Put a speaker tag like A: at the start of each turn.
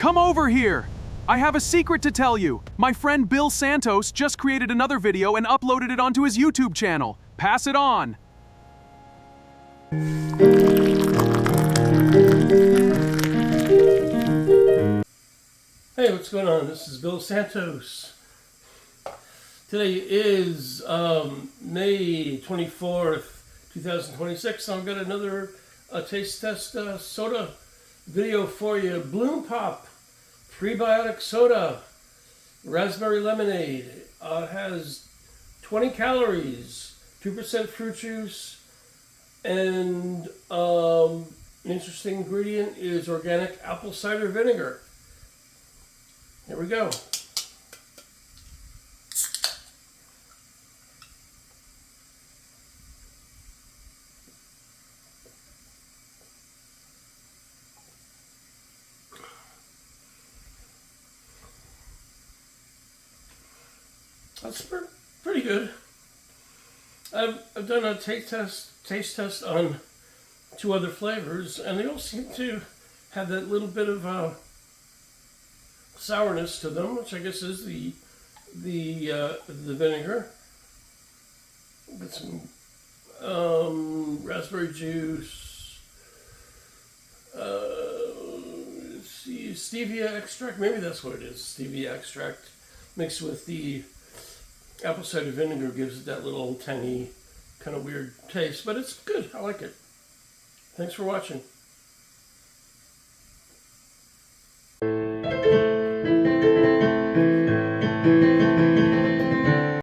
A: Come over here! I have a secret to tell you. My friend Bill Santos just created another video and uploaded it onto his YouTube channel. Pass it on.
B: Hey, what's going on? This is Bill Santos. Today is May 24th, 2026. I've got another taste test soda video for you. Bloom Pop Prebiotic Soda, Raspberry Lemonade. It has 20 calories, 2% fruit juice, and an interesting ingredient is organic apple cider vinegar. Here we go. That's pretty good. I've done a taste test on 2 other flavors, and they all seem to have that little bit of sourness to them, which I guess is the vinegar. Get some raspberry juice. Let's see, stevia extract. Maybe that's what it is. Stevia extract mixed with the apple cider vinegar gives it that little tangy, kind of weird taste, but it's good. I like it. Thanks for watching.